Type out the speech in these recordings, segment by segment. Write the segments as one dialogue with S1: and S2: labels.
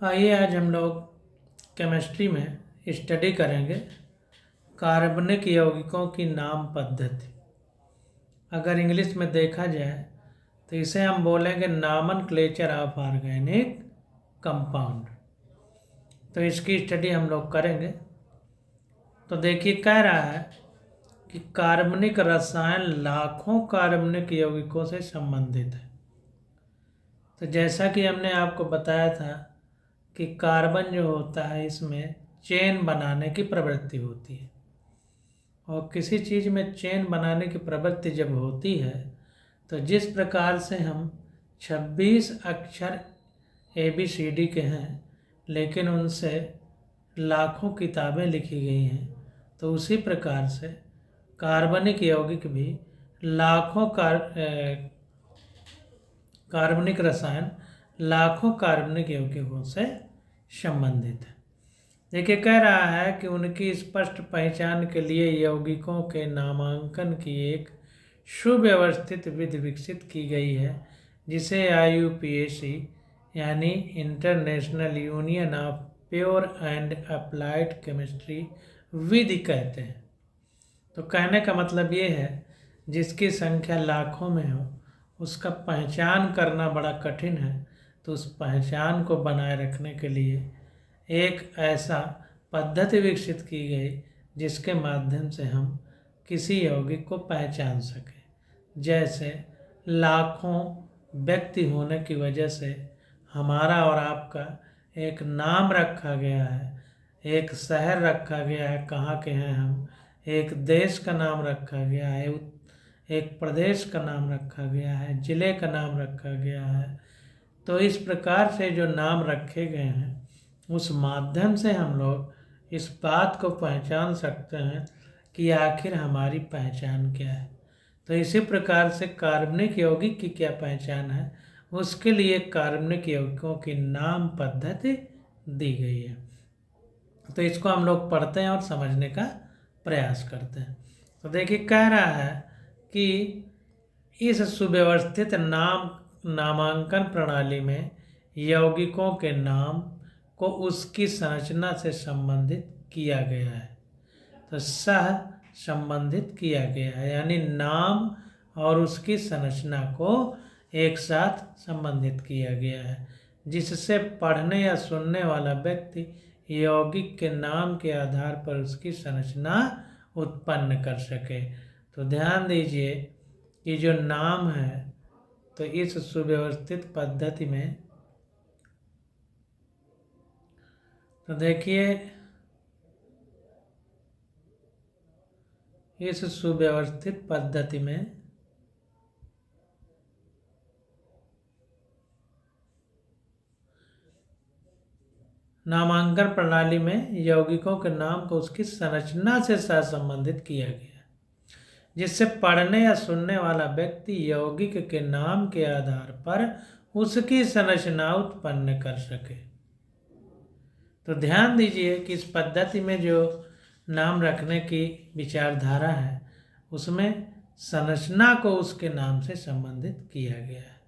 S1: आइए आज हम लोग केमिस्ट्री में स्टडी करेंगे कार्बनिक यौगिकों की नाम पद्धति। अगर इंग्लिश में देखा जाए तो इसे हम बोलेंगे नॉमेनक्लेचर ऑफ ऑर्गेनिक कंपाउंड। तो इसकी स्टडी हम लोग करेंगे। तो देखिए कह रहा है कि कार्बनिक रसायन लाखों कार्बनिक यौगिकों से संबंधित है। तो जैसा कि हमने आपको बताया था कि कार्बन जो होता है इसमें चेन बनाने की प्रवृत्ति होती है, और किसी चीज़ में चेन बनाने की प्रवृत्ति जब होती है तो जिस प्रकार से हम 26 अक्षर ABCD के हैं लेकिन उनसे लाखों किताबें लिखी गई हैं, तो उसी प्रकार से कार्बनिक यौगिक भी लाखों कार्बनिक रसायन लाखों कार्बनिक यौगिकों से संबंधित है। देखिए कह रहा है कि उनकी स्पष्ट पहचान के लिए यौगिकों के नामांकन की एक सुव्यवस्थित विधि विकसित की गई है, जिसे IUPAC यानी international union of pure and applied chemistry विधि कहते हैं। तो कहने का मतलब ये है जिसकी संख्या लाखों में हो उसका पहचान करना बड़ा कठिन है, तो उस पहचान को बनाए रखने के लिए एक ऐसा पद्धति विकसित की गई जिसके माध्यम से हम किसी यौगिक को पहचान सकें। जैसे लाखों व्यक्ति होने की वजह से हमारा और आपका एक नाम रखा गया है, एक शहर रखा गया है कहाँ के हैं हम, एक देश का नाम रखा गया है, एक प्रदेश का नाम रखा गया है, जिले का नाम रखा गया है। तो इस प्रकार से जो नाम रखे गए हैं उस माध्यम से हम लोग इस बात को पहचान सकते हैं कि आखिर हमारी पहचान क्या है। तो इसी प्रकार से कार्बनिक यौगिक की क्या पहचान है, उसके लिए कार्बनिक यौगिकों की नाम पद्धति दी गई है। तो इसको हम लोग पढ़ते हैं और समझने का प्रयास करते हैं। तो देखिए कह रहा है कि इस सुव्यवस्थित नामांकन प्रणाली में यौगिकों के नाम को उसकी संरचना से संबंधित किया गया है। तो सह संबंधित किया गया है यानी नाम और उसकी संरचना को एक साथ संबंधित किया गया है, जिससे पढ़ने या सुनने वाला व्यक्ति यौगिक के नाम के आधार पर उसकी संरचना उत्पन्न कर सके। तो ध्यान दीजिए कि जो नाम है तो इस सुव्यवस्थित पद्धति में, तो देखिए इस सुव्यवस्थित पद्धति में नामांकन प्रणाली में यौगिकों के नाम को उसकी संरचना से सहसंबंधित किया गया, जिससे पढ़ने या सुनने वाला व्यक्ति यौगिक के नाम के आधार पर उसकी संरचना उत्पन्न कर सके। तो ध्यान दीजिए कि इस पद्धति में जो नाम रखने की विचारधारा है उसमें संरचना को उसके नाम से संबंधित किया गया है।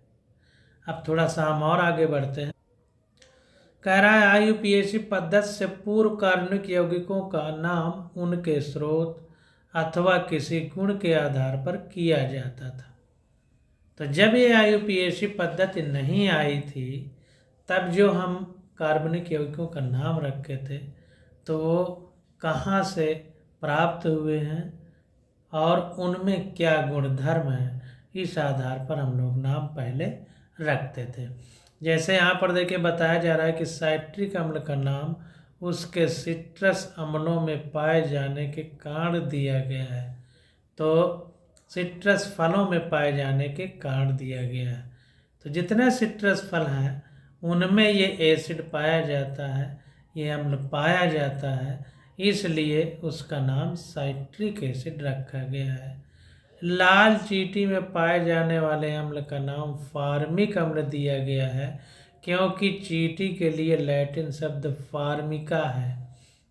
S1: अब थोड़ा सा हम और आगे बढ़ते हैं। कह रहा है IUPAC पद्धति से पूर्व कार्बनिक यौगिकों का नाम उनके स्रोत अथवा किसी गुण के आधार पर किया जाता था। तो जब ये IUPAC पद्धति नहीं आई थी तब जो हम कार्बनिक यौगिकों का नाम रखे थे तो वो कहाँ से प्राप्त हुए हैं और उनमें क्या गुणधर्म है, इस आधार पर हम लोग नाम पहले रखते थे। जैसे यहाँ पर देखिए बताया जा रहा है कि साइट्रिक अम्ल का नाम उसके सिट्रस अम्लों में पाए जाने के कारण दिया गया है। तो सिट्रस फलों में पाए जाने के कारण दिया गया है। तो जितने सिट्रस फल हैं उनमें ये एसिड पाया जाता है, ये अम्ल पाया जाता है, इसलिए उसका नाम साइट्रिक एसिड रखा गया है। लाल चींटी में पाए जाने वाले अम्ल का नाम फार्मिक अम्ल दिया गया है, क्योंकि चींटी के लिए लैटिन शब्द फार्मिका है।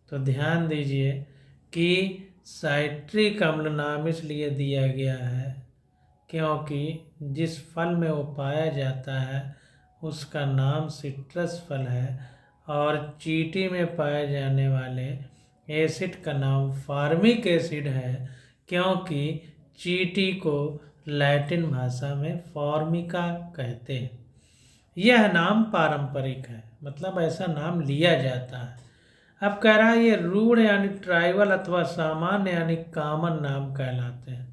S1: तो ध्यान दीजिए कि साइट्रिक अम्ल नाम इसलिए दिया गया है क्योंकि जिस फल में वो पाया जाता है उसका नाम सिट्रस फल है और चींटी में पाए जाने वाले एसिड का नाम फार्मिक एसिड है, क्योंकि चींटी को लैटिन भाषा में फॉर्मिका कहते हैं। यह नाम पारंपरिक है, मतलब ऐसा नाम लिया जाता है। अब कह रहा है ये रूढ़ यानी ट्राइबल अथवा सामान्य यानी कॉमन नाम कहलाते हैं।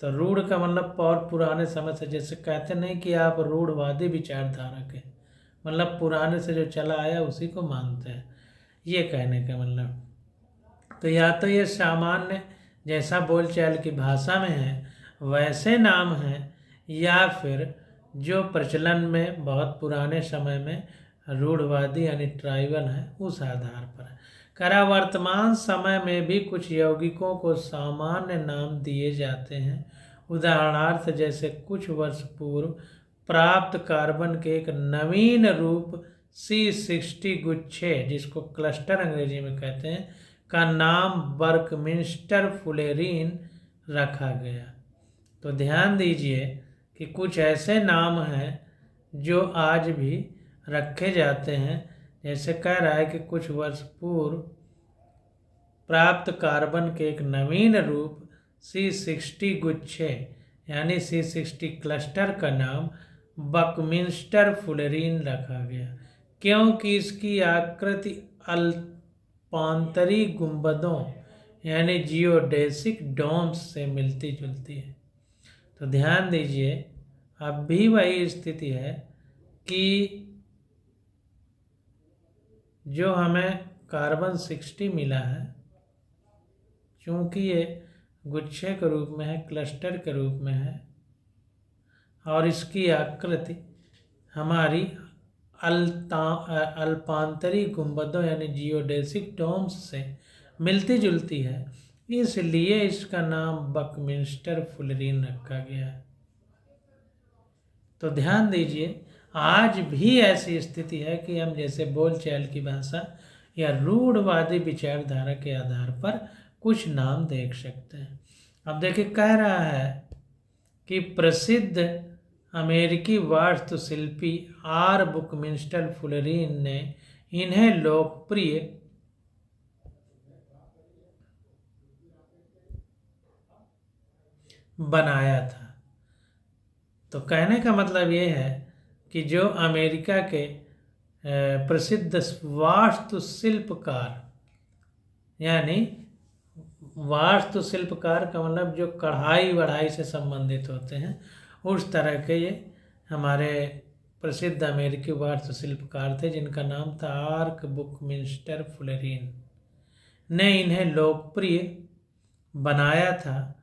S1: तो रूढ़ का मतलब और पुराने समय से, जैसे कहते नहीं कि आप रूढ़वादी विचारधारक हैं, मतलब पुराने से जो चला आया उसी को मानते हैं, ये कहने का मतलब। तो या तो ये सामान्य जैसा बोलचाल की भाषा में है वैसे नाम हैं, या फिर जो प्रचलन में बहुत पुराने समय में रूढ़वादी यानी ट्राइबल है उस आधार पर है। करा वर्तमान समय में भी कुछ यौगिकों को सामान्य नाम दिए जाते हैं। उदाहरणार्थ जैसे कुछ वर्ष पूर्व प्राप्त कार्बन के एक नवीन रूप C60 गुच्छे, जिसको क्लस्टर अंग्रेजी में कहते हैं, का नाम बर्कमिंस्टर फुलेरीन रखा गया। तो ध्यान दीजिए कि कुछ ऐसे नाम हैं जो आज भी रखे जाते हैं। जैसे कह रहा है कि कुछ वर्ष पूर्व प्राप्त कार्बन के एक नवीन रूप C60 गुच्छे यानी C60 क्लस्टर का नाम बकमिंस्टर फुलेरीन रखा गया, क्योंकि इसकी आकृति अल्पांतरी गुंबदों यानी जियोडेसिक डोम्स से मिलती जुलती है। तो ध्यान दीजिए, अब भी वही स्थिति है कि जो हमें कार्बन 60 मिला है, चूँकि ये गुच्छे के रूप में है, क्लस्टर के रूप में है, और इसकी आकृति हमारी अल्पांतरी गुंबदों यानी जियोडेसिक डोम्स से मिलती जुलती है, इसलिए इसका नाम बकमिंस्टर फुलेरीन रखा गया है। तो ध्यान दीजिए, आज भी ऐसी स्थिति है कि हम जैसे बोलचाल की भाषा या रूढ़वादी विचारधारा के आधार पर कुछ नाम देख सकते हैं। अब देखिए, कह रहा है कि प्रसिद्ध अमेरिकी वास्तुशिल्पी आर बकमिंस्टर फुलेरीन ने इन्हें लोकप्रिय बनाया था। तो कहने का मतलब ये है कि जो अमेरिका के प्रसिद्ध वास्तुशिल्पकार, यानी वास्तुशिल्पकार का मतलब जो कढ़ाई वढ़ाई से संबंधित होते हैं, उस तरह के ये हमारे प्रसिद्ध अमेरिकी वास्तुशिल्पकार थे, जिनका नाम था आर्क बकमिंस्टर फुलेरीन, ने इन्हें लोकप्रिय बनाया था।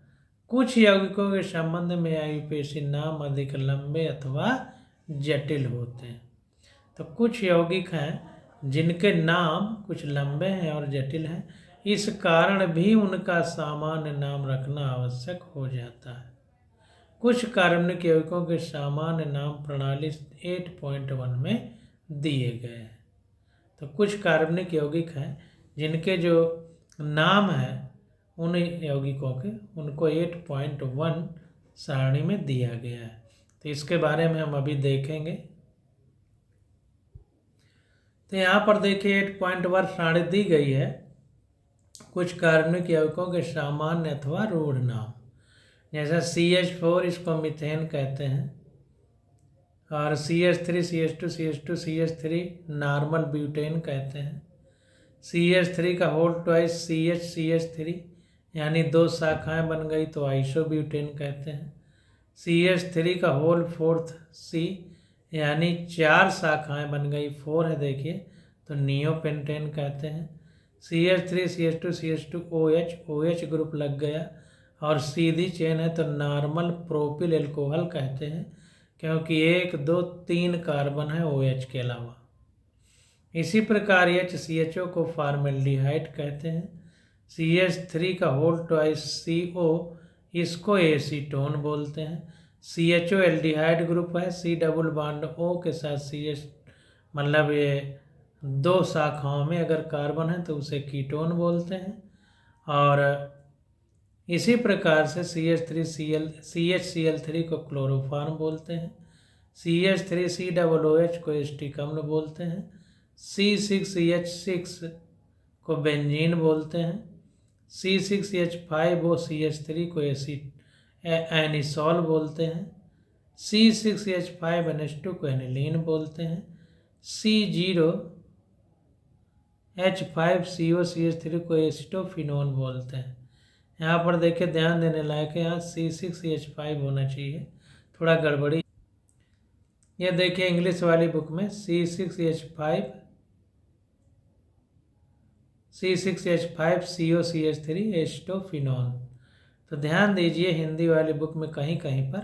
S1: कुछ यौगिकों के संबंध में आयुपेशी नाम अधिक लंबे अथवा जटिल होते हैं। तो कुछ यौगिक हैं जिनके नाम कुछ लंबे हैं और जटिल हैं, इस कारण भी उनका सामान्य नाम रखना आवश्यक हो जाता है। कुछ कार्बनिक यौगिकों के सामान्य नाम प्रणाली 8.1 में दिए गए हैं। तो कुछ कार्बनिक यौगिक हैं जिनके जो नाम हैं उन यौगिकों के, उनको 8.1 सारणी में दिया गया है। तो इसके बारे में हम अभी देखेंगे। तो यहाँ पर देखिए 8.1 सारणी दी गई है। कुछ कार्बनिक यौगिकों के सामान्य अथवा रूढ़ नाम, जैसा CH4, इसको मीथेन कहते हैं, और CH3, CH2, CH2, CH3 normal butane कहते हैं। CH3 का होल ट्वाइस CH3 यानी 2 शाखाएं बन गई तो आइसोब्यूटेन कहते हैं। CH3 का होल फोर्थ C यानी 4 शाखाएं बन गई, 4 है देखिए, तो नियोपेंटेन कहते हैं। CH3, CH2, CH2 OH, OH group लग गया और सीधी चेन है तो नॉर्मल प्रोपिल एल्कोहल कहते हैं, क्योंकि 1, 2, 3 कार्बन है OH के अलावा। इसी प्रकार HCHO को फॉर्मेल्डिहाइड कहते हैं। CH3 का होल ट्वाइस CO, इसको एसीटोन बोलते हैं। CHO एल्डिहाइड ग्रुप है, C डबल बॉन्ड O के साथ CH, मतलब ये 2 शाखाओं में अगर कार्बन है तो उसे कीटोन बोलते हैं। और इसी प्रकार से CH3 को क्लोरोफॉर्म बोलते हैं। CH3COOH को एस्टिक अम्ल बोलते हैं। C6H6 को बेंजीन बोलते हैं। C6H5OCH3 को एनिसॉल बोलते हैं। C6H5NH2 को एनिलीन बोलते हैं। C0H5COCH3 को एसिटोफिनोन बोलते हैं। यहाँ पर देखिए ध्यान देने लायक है, यहाँ C6H5 होना चाहिए, थोड़ा गड़बड़ी। ये देखिए इंग्लिश वाली बुक में C6H5COCH3 एसिटोफिनोन। तो ध्यान दीजिए हिंदी वाली बुक में कहीं कहीं पर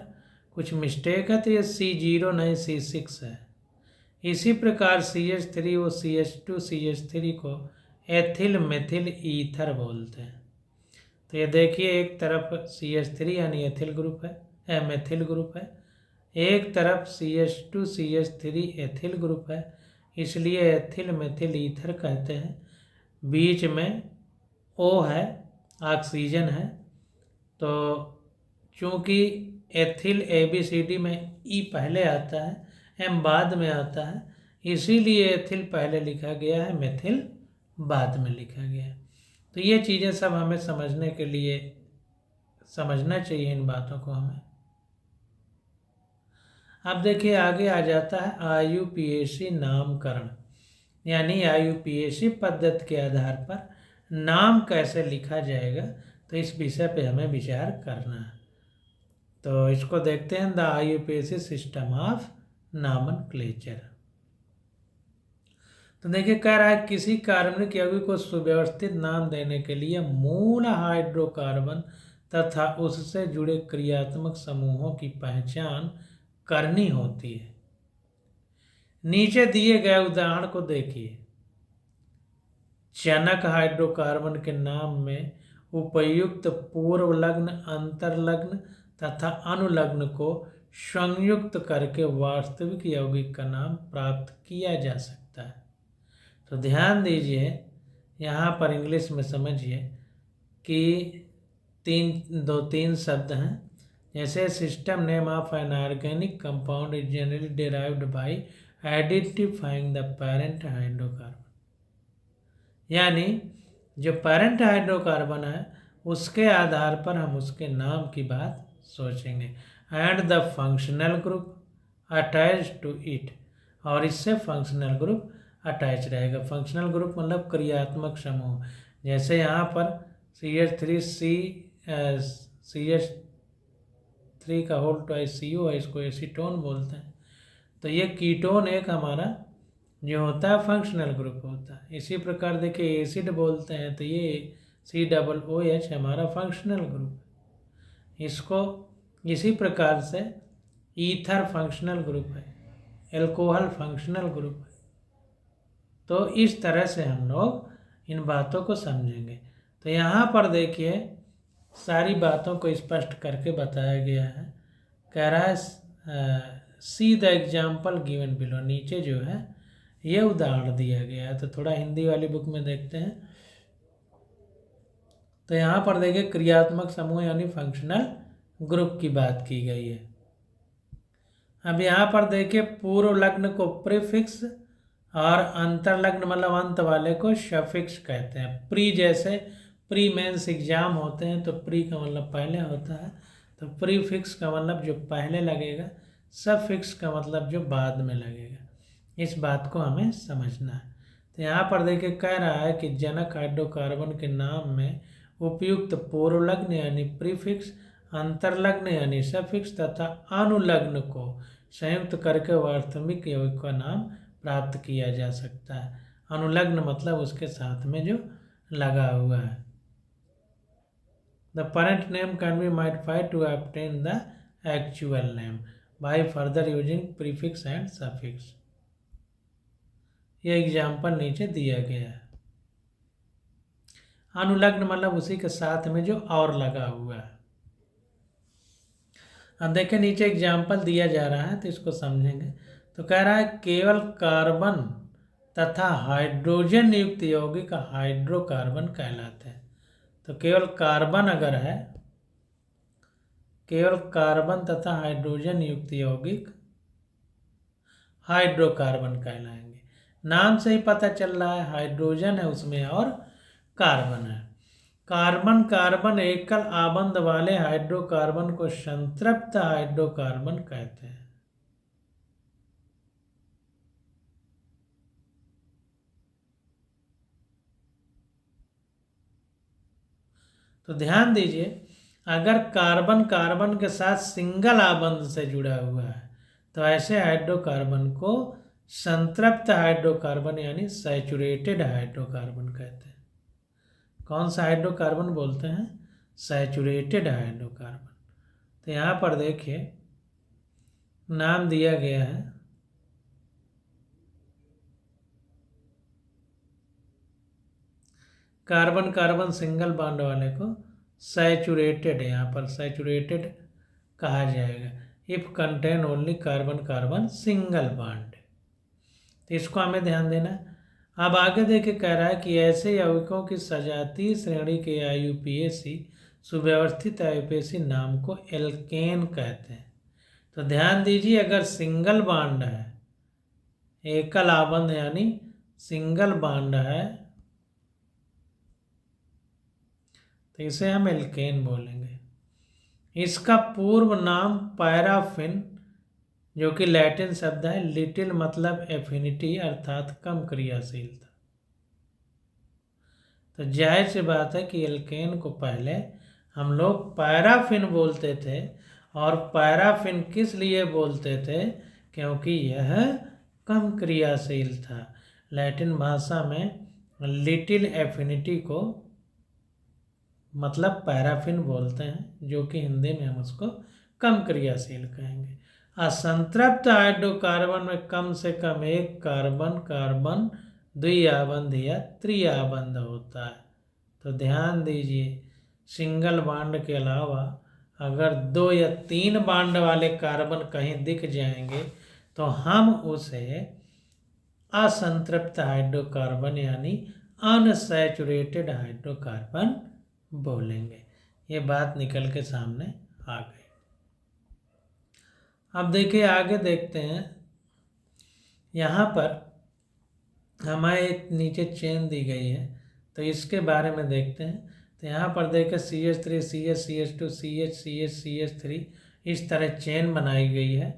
S1: कुछ मिस्टेक है, तो ये C0 नहीं C6 है। इसी प्रकार CH3 वो CH2CH3 को एथिल मेथिल ईथर बोलते हैं। तो ये देखिए एक तरफ CH3 यानी एथिल ग्रुप है, मेथिल ग्रुप है, एक तरफ CH2CH3 एथिल ग्रुप है, इसलिए एथिल मेथिल ईथर कहते हैं। बीच में O है, ऑक्सीजन है, तो चूँकि एथिल ABCD में E पहले आता है, M बाद में आता है, इसीलिए एथिल पहले लिखा गया है, मेथिल बाद में लिखा गया है। तो ये चीज़ें सब हमें समझने के लिए समझना चाहिए इन बातों को हमें। अब देखिए आगे आ जाता है IUPAC नामकरण, यानी IUPAC पद्धति के आधार पर नाम कैसे लिखा जाएगा, तो इस विषय पे हमें विचार करना है। तो इसको देखते हैं, the IUPAC system of nomenclature. तो देखिए कह रहा है किसी कार्बनिक यौगिक को सुव्यवस्थित नाम देने के लिए मूल हाइड्रोकार्बन तथा उससे जुड़े क्रियात्मक समूहों की पहचान करनी होती है। नीचे दिए गए उदाहरण को देखिए। चयनक हाइड्रोकार्बन के नाम में उपयुक्त पूर्वलग्न, अंतर्लग्न तथा अनुलग्न को संयुक्त करके वास्तविक यौगिक का नाम प्राप्त किया जा सकता है। तो ध्यान दीजिए यहाँ पर इंग्लिश में समझिए कि दो तीन शब्द हैं, जैसे system name of an organic compound is generally derived bye identifying the parent hydrocarbon, यानी जो पेरेंट हाइड्रोकार्बन है उसके आधार पर हम उसके नाम की बात सोचेंगे। And the functional group attach to it, और इससे फंक्शनल ग्रुप अटैच रहेगा। फंक्शनल ग्रुप मतलब क्रियात्मक समूह, जैसे यहाँ पर CH3 का होल ट्वाइस CO है, इसको एसीटोन बोलते हैं। तो ये कीटोन एक हमारा जो होता है फंक्शनल ग्रुप होता है। इसी प्रकार देखिए एसिड बोलते हैं, तो ये COOH हमारा फंक्शनल ग्रुप है। इसको इसी प्रकार से ईथर फंक्शनल ग्रुप है, एल्कोहल फंक्शनल ग्रुप है। तो इस तरह से हम लोग इन बातों को समझेंगे। तो यहाँ पर देखिए सारी बातों को स्पष्ट करके बताया गया है। कह रहा है see the example given below, नीचे जो है ये उदाहरण दिया गया है। तो थोड़ा हिंदी वाली बुक में देखते हैं। तो यहाँ पर देखिए क्रियात्मक समूह यानी फंक्शनल ग्रुप की बात की गई है। अब यहाँ पर देखिए पूर्व लग्न को प्रीफिक्स और अंतर्लग्न मतलब अंत वाले को सफिक्स कहते हैं। प्री जैसे प्री मेंस एग्जाम होते हैं तो प्री का मतलब पहले होता है, तो प्रीफिक्स का मतलब जो पहले लगेगा, सफिक्स का मतलब जो बाद में लगेगा। इस बात को हमें समझना है। तो यहाँ पर देखिए कह रहा है कि जनक हाइड्रोकार्बन के नाम में उपयुक्त पूर्वलग्न यानी प्रीफिक्स, अंतर्लग्न यानी सफिक्स तथा अनुलग्न को संयुक्त करके वास्तविक यौगिक का नाम प्राप्त किया जा सकता है। अनुलग्न मतलब उसके साथ में जो लगा हुआ है। The parent name can be modified to obtain the actual name by further using prefix and suffix. ये एग्जाम्पल नीचे दिया गया है। अनुलग्न मतलब उसी के साथ में जो और लगा हुआ है। अब देखिए नीचे एग्जाम्पल दिया जा रहा है तो इसको समझेंगे। तो कह रहा है केवल कार्बन तथा हाइड्रोजन युक्त यौगिक हाइड्रोकार्बन कहलाते हैं। तो केवल कार्बन अगर है, केवल कार्बन तथा हाइड्रोजन युक्त यौगिक हाइड्रोकार्बन कहलाएंगे। नाम से ही पता चल रहा है हाइड्रोजन है उसमें और कार्बन है। कार्बन कार्बन एकल आबंध वाले हाइड्रोकार्बन को संतृप्त हाइड्रोकार्बन कहते हैं। तो ध्यान दीजिए, अगर कार्बन कार्बन के साथ सिंगल आबंध से जुड़ा हुआ है तो ऐसे हाइड्रोकार्बन को संतृप्त हाइड्रोकार्बन यानी सैचुरेटेड हाइड्रोकार्बन कहते हैं। कौन सा हाइड्रोकार्बन बोलते हैं? Saturated hydrocarbon. तो यहाँ पर देखिए नाम दिया गया है कार्बन कार्बन सिंगल बॉन्ड वाले को सैचुरेटेड, यहाँ पर सैचुरेटेड कहा जाएगा if contain only carbon carbon single bond. तो इसको हमें ध्यान देना है। अब आगे देखिए कह रहा है कि ऐसे यौगिकों की सजातीय श्रेणी के आईयूपीएसी सुव्यवस्थित आईयूपीएसी नाम को एल्केन कहते हैं। तो ध्यान दीजिए, अगर सिंगल बॉन्ड है, एकल आबंध यानी सिंगल बॉन्ड है, तो इसे हम एल्केन बोलेंगे। इसका पूर्व नाम पैराफिन, जो कि लैटिन शब्द है, लिटिल मतलब एफिनिटी अर्थात कम क्रियाशील था। तो जाहिर सी बात है कि एल्केन को पहले हम लोग पैराफिन बोलते थे। और पैराफिन किस लिए बोलते थे? क्योंकि यह कम क्रियाशील था। लैटिन भाषा में लिटिल एफिनिटी को मतलब पैराफिन बोलते हैं, जो कि हिंदी में हम उसको कम क्रियाशील कहेंगे। असंतृप्त हाइड्रोकार्बन में कम से कम एक कार्बन कार्बन द्विआबंध या त्रिआबंध होता है। तो ध्यान दीजिए, सिंगल बॉन्ड के अलावा अगर 2 या 3 बॉन्ड वाले कार्बन कहीं दिख जाएंगे तो हम उसे असंतृप्त हाइड्रोकार्बन यानी अनसैचुरेटेड हाइड्रोकार्बन बोलेंगे। ये बात निकल के सामने आ गई। अब देखिए आगे देखते हैं। यहाँ पर हमें एक नीचे चेन दी गई है, तो इसके बारे में देखते हैं। तो यहाँ पर देखें CH3 CH CH2 CH CH CH3 इस तरह चेन बनाई गई है।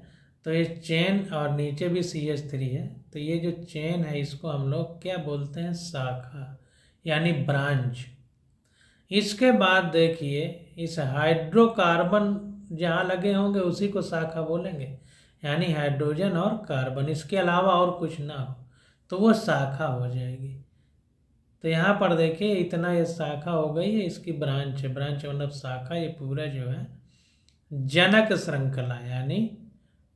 S1: तो ये चेन और नीचे भी CH3 है। तो ये जो चेन है इसको हम लोग क्या बोलते हैं? शाखा यानी ब्रांच। इसके बाद देखिए इस हाइड्रोकार्बन जहाँ लगे होंगे उसी को शाखा बोलेंगे, यानी हाइड्रोजन और कार्बन, इसके अलावा और कुछ ना हो तो वो शाखा हो जाएगी। तो यहाँ पर देखिए इतना ये शाखा हो गई है, इसकी ब्रांच है। ब्रांच मतलब शाखा। ये पूरा जो है जनक श्रृंखला यानी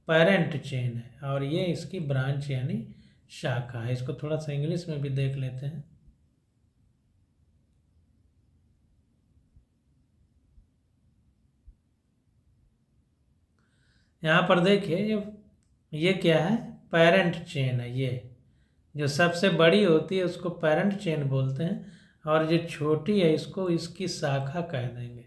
S1: पेरेंट चेन है, और ये इसकी ब्रांच यानी शाखा है। इसको थोड़ा सा इंग्लिश में भी देख लेते हैं। यहाँ पर देखिए ये क्या है? पेरेंट चेन है। ये जो सबसे बड़ी होती है उसको पेरेंट चेन बोलते हैं, और जो छोटी है इसको इसकी शाखा कह देंगे।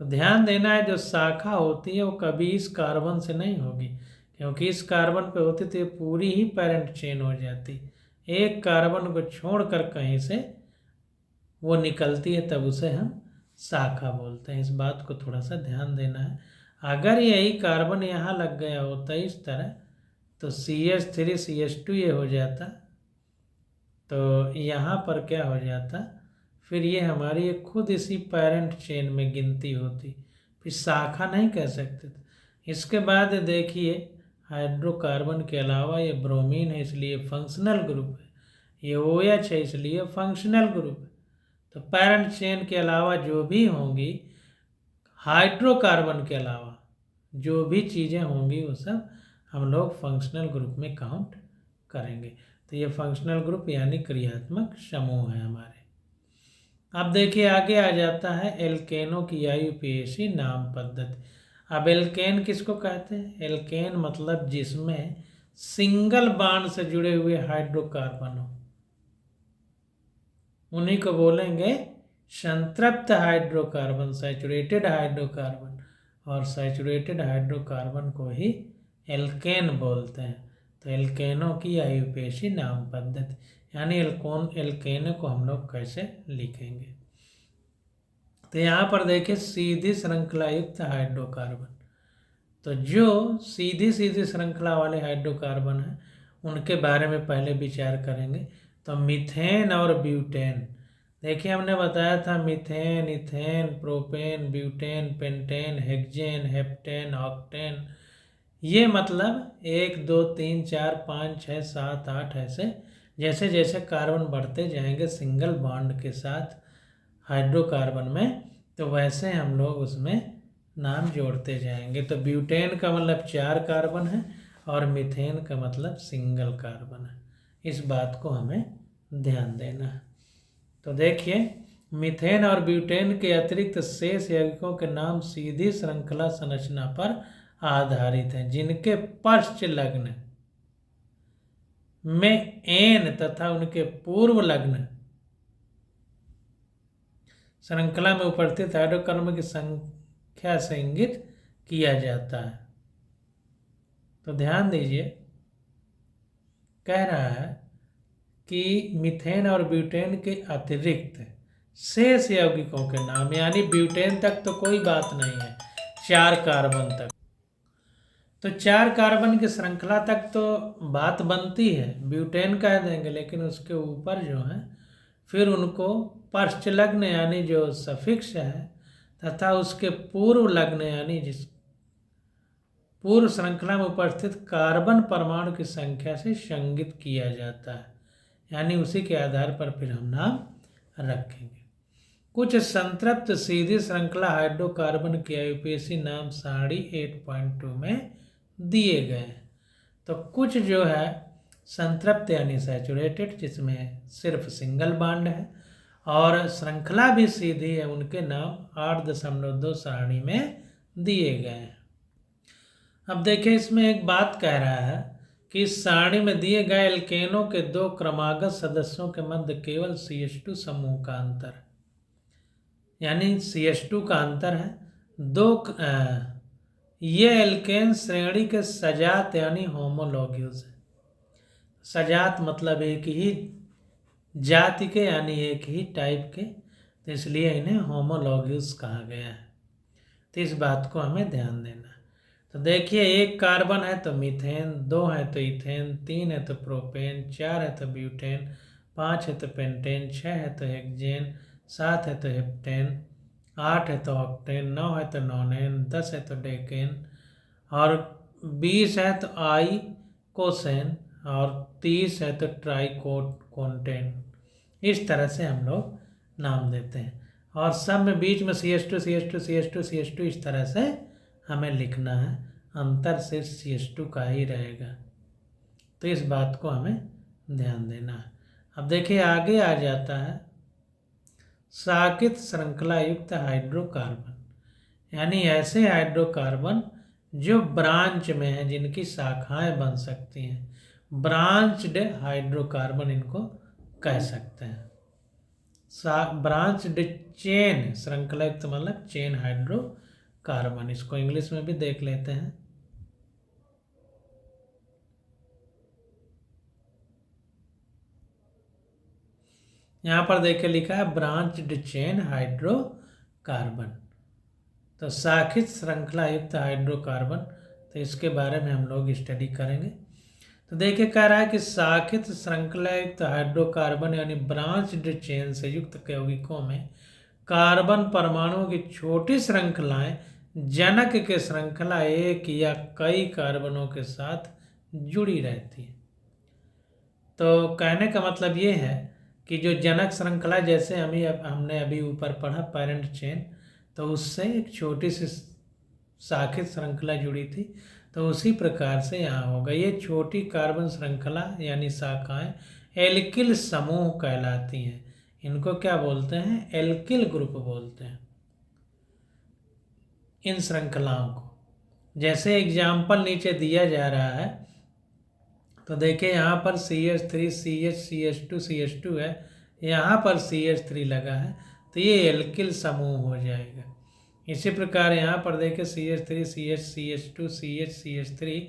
S1: तो ध्यान देना है, जो शाखा होती है वो कभी इस कार्बन से नहीं होगी, क्योंकि इस कार्बन पे होती तो ये पूरी ही पेरेंट चेन हो जाती। एक कार्बन को छोड़कर कहीं से वो निकलती है, तब उसे हम शाखा बोलते हैं। इस बात को थोड़ा सा ध्यान देना है। अगर यही कार्बन यहाँ लग गया होता इस तरह, तो CH3 CH2 ये हो जाता, तो यहाँ पर क्या हो जाता? फिर ये हमारी ये खुद इसी पेरेंट चेन में गिनती होती, फिर शाखा नहीं कह सकते थे। इसके बाद देखिए हाइड्रोकार्बन के अलावा ये ब्रोमीन है इसलिए फंक्शनल ग्रुप है, ये OH है इसलिए फंक्शनल ग्रुप है। तो पेरेंट चेन के अलावा जो भी होंगी, हाइड्रोकार्बन के अलावा जो भी चीज़ें होंगी वो सब हम लोग फंक्शनल ग्रुप में काउंट करेंगे। तो ये फंक्शनल ग्रुप यानी क्रियात्मक समूह है हमारे। अब देखिए आगे आ जाता है एल्केनों की आईयूपीएसी नाम पद्धति। अब एल्केन किसको कहते हैं? एल्केन मतलब जिसमें सिंगल बॉन्ड से जुड़े हुए हाइड्रोकार्बन हो, उन्हीं को बोलेंगे संतृप्त हाइड्रोकार्बन, सैचुरेटेड हाइड्रोकार्बन। और सैचुरेटेड हाइड्रोकार्बन को ही एल्केन बोलते हैं। तो एल्केनों की आयुपेशी नाम पद्धति, यानी एल्केनों को हम लोग कैसे लिखेंगे। तो यहाँ पर देखिए सीधी श्रृंखला युक्त हाइड्रोकार्बन, तो जो सीधी सीधी श्रृंखला वाले हाइड्रोकार्बन हैं उनके बारे में पहले विचार करेंगे। तो मीथेन और ब्यूटेन, देखिए हमने बताया था methane, ethane, propane, butane, pentane, hexane, heptane, octane, ये मतलब 1 2 3 4 5 6 7 8 ऐसे जैसे जैसे कार्बन बढ़ते जाएंगे सिंगल बॉन्ड के साथ हाइड्रोकार्बन में, तो वैसे हम लोग उसमें नाम जोड़ते जाएंगे। तो ब्यूटेन का मतलब 4 कार्बन है और मीथेन का मतलब सिंगल कार्बन है, इस बात को हमें ध्यान देना है। तो देखिए मीथेन और ब्यूटेन के अतिरिक्त शेष यौगिकों के नाम सीधी श्रृंखला संरचना पर आधारित हैं, जिनके पश्च लग्न में एन तथा उनके पूर्व लग्न श्रृंखला में उपस्थित हाइड्रोकार्बन की संख्या से इंगित किया जाता है। तो ध्यान दीजिए, कह रहा है कि मीथेन और ब्यूटेन के अतिरिक्त शेष यौगिकों के नाम, यानी ब्यूटेन तक तो कोई बात नहीं है, 4 कार्बन तक, तो 4 कार्बन की श्रृंखला तक तो बात बनती है, ब्यूटेन कह देंगे, लेकिन उसके ऊपर जो है फिर उनको पश्च लग्न यानी जो सफिक्स है तथा उसके पूर्व लग्न यानी जिस पूर्व श्रृंखला में उपस्थित कार्बन परमाणु की संख्या से संगित किया जाता है, यानी उसी के आधार पर फिर हम नाम रखेंगे। कुछ संतृप्त सीधी श्रृंखला हाइड्रोकार्बन की आयुपेशी नाम सारणी 8.2 में दिए गए हैं। तो कुछ जो है संतृप्त यानी सैचुरेटेड, जिसमें सिर्फ सिंगल बॉन्ड है और श्रृंखला भी सीधी है, उनके नाम 8.2 सारणी में दिए गए हैं। अब देखिए इसमें एक बात कह रहा है कि इस सारणी में दिए गए एल्केनों के 2 क्रमागत सदस्यों के मध्य केवल CH2 समूह का अंतर है, यानी CH2 का अंतर है। ये एल्केन श्रेणी के सजात यानी होमोलॉग्यूज है। सजात मतलब एक ही जाति के यानी एक ही टाइप के, तो इसलिए इन्हें होमोलॉग्यूज कहा गया है। तो इस बात को हमें ध्यान देना है। तो देखिए 1 कार्बन है तो मीथेन, 2 है तो इथेन, 3 है तो प्रोपेन, 4 है तो ब्यूटेन, 5 है तो पेंटेन, 6 है तो हेक्सेन, 7 है तो हेप्टेन, 8 है तो ऑक्टेन, 9 है तो नोनेन, 10 है तो डेकेन और 20 है तो आइकोसेन और 30 है तो ट्राइकोटेन। इस तरह से हम लोग नाम देते हैं और सब में बीच में CH2 CH2 CH2 CH2 इस तरह से हमें लिखना है, अंतर सिर्फ CH2 का ही रहेगा, तो इस बात को हमें ध्यान देना है। अब देखिए आगे आ जाता है साकित श्रृंखला युक्त हाइड्रोकार्बन, यानी ऐसे हाइड्रोकार्बन जो ब्रांच में हैं, जिनकी शाखाएं बन सकती हैं, ब्रांच्ड हाइड्रोकार्बन इनको कह सकते हैं। ब्रांच्ड चेन श्रृंखला युक्त मतलब चेन हाइड्रोकार्बन, इसको इंग्लिश में भी देख लेते हैं। यहाँ पर देखिए लिखा है ब्रांच्ड चेन हाइड्रोकार्बन, तो शाखित श्रृंखला युक्त हाइड्रोकार्बन, तो इसके बारे में हम लोग स्टडी करेंगे। तो देखिए कह रहा है कि शाखित श्रृंखला युक्त हाइड्रोकार्बन यानी ब्रांच्ड चेन से युक्त यौगिकों में कार्बन परमाणुओं की छोटी श्रृंखलाएं जनक के श्रृंखला एक या कई कार्बनों के साथ जुड़ी रहती है। तो कहने का मतलब ये है कि जो जनक श्रृंखला, जैसे हमने अभी ऊपर पढ़ा पैरेंट चेन, तो उससे एक छोटी सी शाखित श्रृंखला जुड़ी थी, तो उसी प्रकार से यहाँ होगा। ये छोटी कार्बन श्रृंखला यानी शाखाएं एल्किल समूह कहलाती हैं। इनको क्या बोलते हैं? एल्किल ग्रुप बोलते हैं इन श्रृंखलाओं को। जैसे एग्जाम्पल नीचे दिया जा रहा है, तो देखिए यहाँ पर CH3 CH CH2 CH2 है, यहाँ पर CH3 लगा है, तो ये एल्किल समूह हो जाएगा। इसी प्रकार यहाँ पर देखिए CH3 CH CH2 CH CH3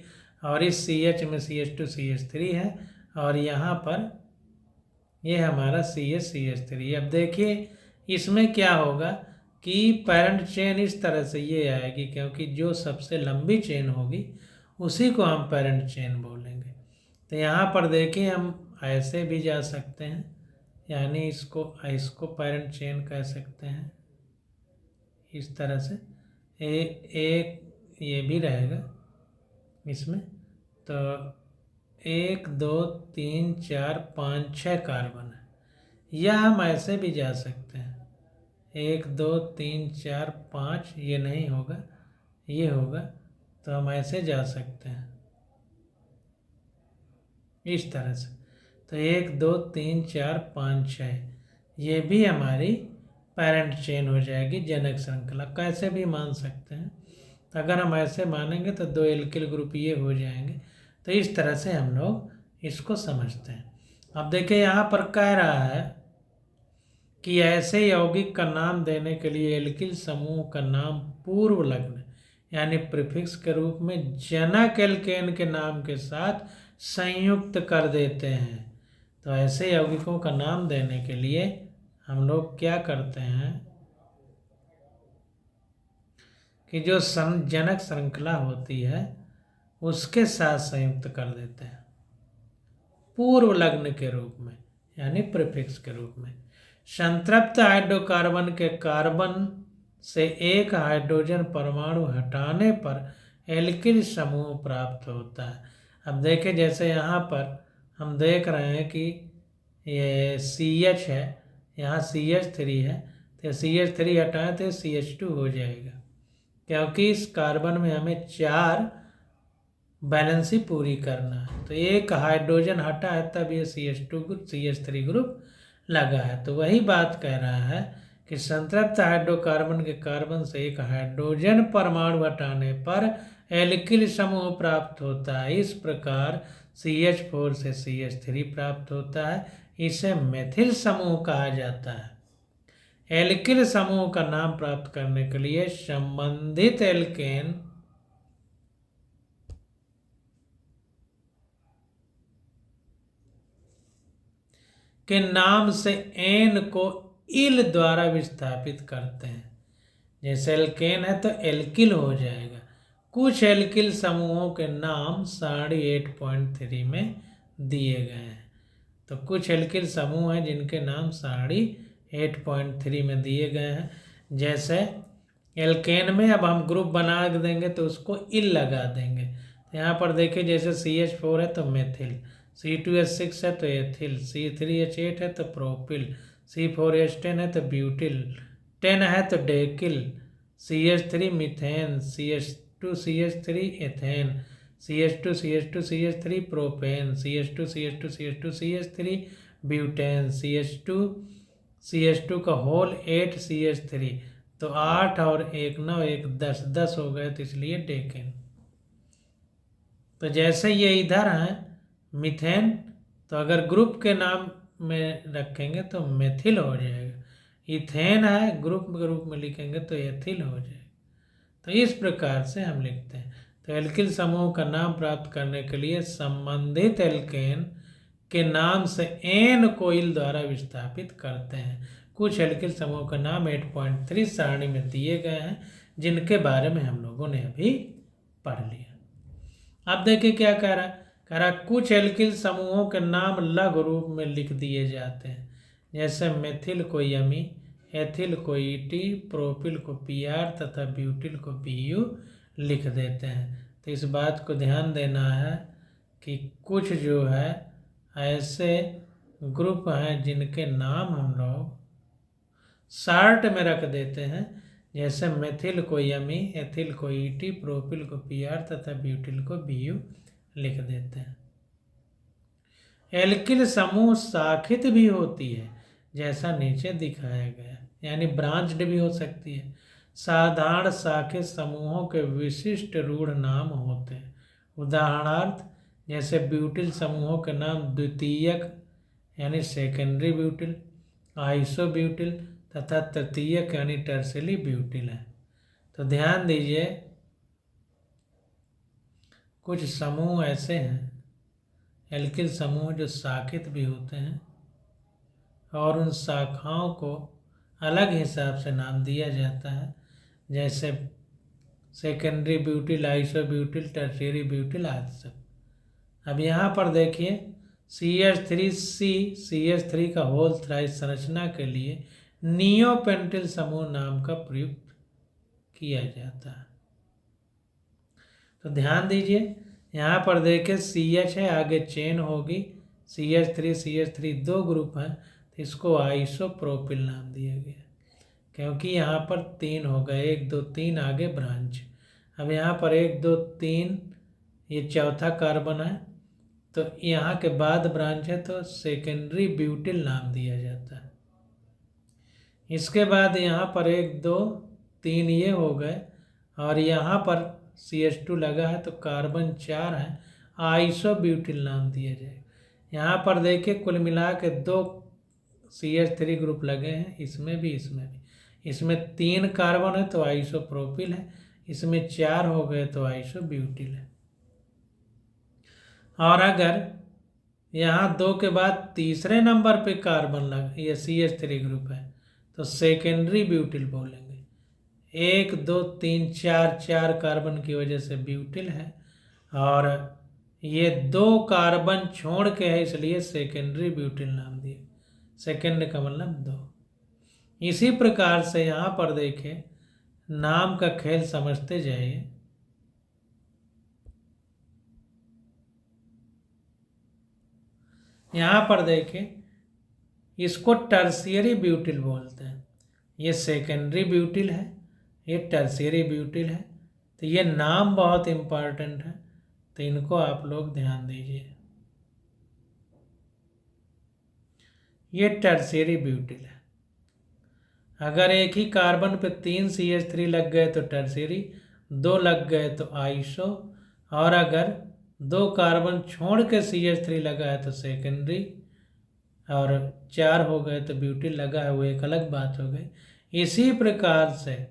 S1: और इस CH में CH2 CH3 है और यहाँ पर ये हमारा CH CH3। अब देखिए इसमें क्या होगा कि पैरेंट चेन इस तरह से ये आएगी, क्योंकि जो सबसे लंबी चेन होगी उसी को हम पैरेंट चेन बोलेंगे। तो यहाँ पर देखिए हम ऐसे भी जा सकते हैं, यानी इसको पैरेंट चेन कह सकते हैं इस तरह से। एक ये भी रहेगा इसमें, तो 1 2 3 4 5 6 कार्बन है। या हम ऐसे भी जा सकते हैं 1 2 3 4 5, ये नहीं होगा, ये होगा, तो हम ऐसे जा सकते हैं इस तरह से। तो 1 2 3 4 5 6, ये भी हमारी पैरेंट चेन हो जाएगी, जनक श्रृंखला। कैसे भी मान सकते हैं, तो अगर हम ऐसे मानेंगे तो 2 एल्किल ग्रुप ये हो जाएंगे। तो इस तरह से हम लोग इसको समझते हैं। अब देखिए यहाँ पर कह रहा है कि ऐसे यौगिक का नाम देने के लिए एल्किल समूह का नाम पूर्व लग्न यानी प्रीफिक्स के रूप में जनक एल्केन के नाम के साथ संयुक्त कर देते हैं। तो ऐसे यौगिकों का नाम देने के लिए हम लोग क्या करते हैं कि जो जनक श्रृंखला होती है उसके साथ संयुक्त कर देते हैं पूर्व लग्न के रूप में, यानी प्रीफिक्स के रूप में। संतृप्त हाइड्रोकार्बन के कार्बन से एक हाइड्रोजन परमाणु हटाने पर एल्किल समूह प्राप्त होता है। अब देखें जैसे यहाँ पर हम देख रहे हैं कि ये CH है, यहाँ CH3 है, तो CH3 हटाएं तो CH2 हो जाएगा, क्योंकि इस कार्बन में हमें 4 बैलेंसी पूरी करना है। तो एक हाइड्रोजन हटा है तब ये CH3 ग्रुप लगा है। तो वही बात कह रहा है कि संतृप्त हाइड्रोकार्बन के कार्बन से एक हाइड्रोजन परमाणु हटाने पर एल्किल समूह प्राप्त होता है। इस प्रकार CH4 से CH3 प्राप्त होता है, इसे मेथिल समूह कहा जाता है। एल्किल समूह का नाम प्राप्त करने के लिए संबंधित एल्केन के नाम से एन को इल द्वारा विस्थापित करते हैं। जैसे एल्केन है तो एल्किल हो जाएगा। कुछ एल्किल समूहों के नाम सारणी 8.3 में दिए गए हैं। तो कुछ एल्किल समूह हैं जिनके नाम सारणी 8.3 में दिए गए हैं। जैसे एल्केन में अब हम ग्रुप बना देंगे तो उसको इल लगा देंगे। यहाँ पर देखिए जैसे CH4 है तो मेथिल, C2H6 है तो एथिल, C3H8 है तो प्रोपिल, C4H10 है तो ब्यूटिल, 10 है तो डेकिल, CH3 methane, CH2CH3 ethane, CH2CH2CH3 propane, CH2CH2CH2CH3 butane, CH2 का होल 8 CH3, तो 8 और 1 9 1 10 10 हो गए, तो इसलिए डेकेन। तो जैसे ये इधर हैं मीथेन, तो अगर ग्रुप के नाम में रखेंगे तो मेथिल हो जाएगा। इथेन है ग्रुप के रूप में लिखेंगे तो एथिल हो जाएगा। तो इस प्रकार से हम लिखते हैं। तो एल्किल समूह का नाम प्राप्त करने के लिए संबंधित एल्केन के नाम से एन को इल द्वारा विस्थापित करते हैं। कुछ एल्किल समूह का नाम 8.3 सारणी में दिए गए हैं, जिनके बारे में हम लोगों ने अभी पढ़ लिया। अब देखिए क्या कह रहा है, कह रहा कुछ एल्किल समूहों के नाम लघु रूप में लिख दिए जाते हैं। जैसे मेथिल को यमी, एथिल को ईटी, प्रोपिल को PR तथा ब्यूटिल को BU लिख देते हैं। तो इस बात को ध्यान देना है कि कुछ जो है ऐसे ग्रुप हैं जिनके नाम हम लोग शार्ट में रख देते हैं। जैसे मेथिल को यमी, एथिल को ईटी, प्रोपिल को PR तथा ब्यूटिल को BU लिख देते हैं। एल्किल समूह शाखित भी होती है, जैसा नीचे दिखाया गया, यानी ब्रांच्ड भी हो सकती है। साधारण शाखित समूहों के विशिष्ट रूढ़ नाम होते हैं। उदाहरणार्थ जैसे ब्यूटिल समूहों के नाम द्वितीयक यानी सेकेंडरी ब्यूटिल, आइसो ब्यूटिल तथा तृतीयक यानी टर्सरी ब्यूटिल है। तो ध्यान दीजिए कुछ समूह ऐसे हैं एल्किल समूह जो शाखित भी होते हैं और उन शाखाओं को अलग हिसाब से नाम दिया जाता है, जैसे secondary butyl, isobutyl, tertiary butyl आदि सब। अब यहाँ पर देखिए CH3 का होल थ्राइस संरचना के लिए नियोपेंटिल समूह नाम का प्रयुक्त किया जाता है। तो ध्यान दीजिए यहाँ पर देखिए CH है, आगे चेन होगी CH3 दो ग्रुप हैं, तो इसको आइसोप्रोपिल नाम दिया गया क्योंकि यहाँ पर 3 हो गए, 1 2 3 आगे ब्रांच। अब यहाँ पर 1 2 3 ये चौथा कार्बन है, तो यहाँ के बाद ब्रांच है तो सेकेंडरी ब्यूटिल नाम दिया जाता है। इसके बाद यहाँ पर 1 2 3 ये हो गए और यहाँ पर CH2 लगा है तो कार्बन 4 है, आइसोब्यूटिल नाम दिया जाएगा। यहाँ पर देखिए कुल मिला के 2 CH3 ग्रुप लगे हैं, इसमें भी इसमें 3 कार्बन है तो आइसोप्रोपिल है, इसमें 4 हो गए तो आइसोब्यूटिल है। और अगर यहाँ 2 के बाद तीसरे नंबर पे कार्बन लगा, ये CH3 ग्रुप है तो सेकेंडरी ब्यूटिल बोलेंगे। 1 2 3 4 कार्बन की वजह से ब्यूटिल है और ये 2 कार्बन छोड़ के है इसलिए सेकेंडरी ब्यूटिल नाम दिए। सेकेंड का मतलब 2। इसी प्रकार से यहाँ पर देखें नाम का खेल समझते जाइए। यहाँ पर देखें इसको टर्शियरी ब्यूटिल बोलते हैं, ये सेकेंडरी ब्यूटिल है, ये टर्शियरी ब्यूटिल है। तो ये नाम बहुत इम्पॉर्टेंट है, तो इनको आप लोग ध्यान दीजिए। ये टर्शियरी ब्यूटिल है। अगर एक ही कार्बन पे 3 CH3 लग गए तो टर्शियरी, 2 लग गए तो आइसो, और अगर 2 कार्बन छोड़ के CH3 लगा है तो सेकेंडरी, और 4 हो गए तो ब्यूटिल लगा है वो एक अलग बात हो गई। इसी प्रकार से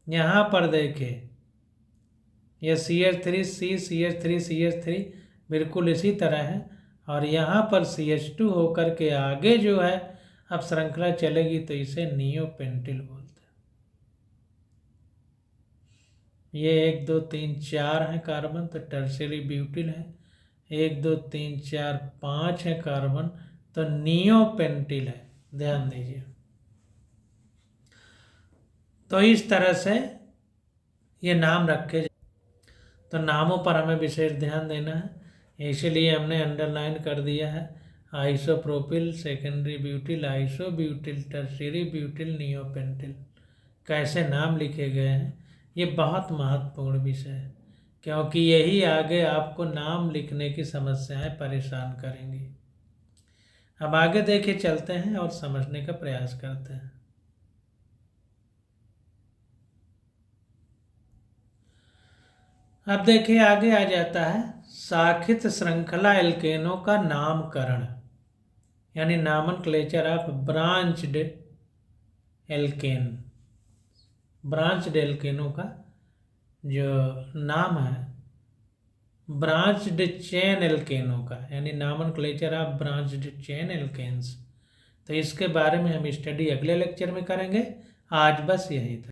S1: यहाँ पर देखें ये CH3 बिल्कुल इसी तरह है, और यहाँ पर CH2 होकर के आगे जो है अब श्रृंखला चलेगी तो इसे नियोपेंटिल बोलते हैं। ये 1 2 3 4 है कार्बन तो टर्शियरी ब्यूटिल है, 1 2 3 4 5 है कार्बन तो नियोपेंटिल है। ध्यान दीजिए। तो इस तरह से ये नाम रखे, तो नामों पर हमें विशेष ध्यान देना है, इसीलिए हमने अंडरलाइन कर दिया है isopropyl, secondary butyl, isobutyl, tertiary butyl, neopentyl. कैसे नाम लिखे गए हैं ये बहुत महत्वपूर्ण विषय है, क्योंकि यही आगे आपको नाम लिखने की समस्याएं परेशान करेंगी। अब आगे देखिए चलते हैं और समझने का प्रयास करते हैं। अब देखिए आगे आ जाता है शाखित श्रृंखला एल्केनों का नामकरण, यानी nomenclature of branched alkane. Branched एल्केनों का जो नाम है ब्रांच्ड चेन एल्केनों का, यानी nomenclature of branched chain alkanes. तो इसके बारे में हम स्टडी अगले लेक्चर में करेंगे। आज बस यही था।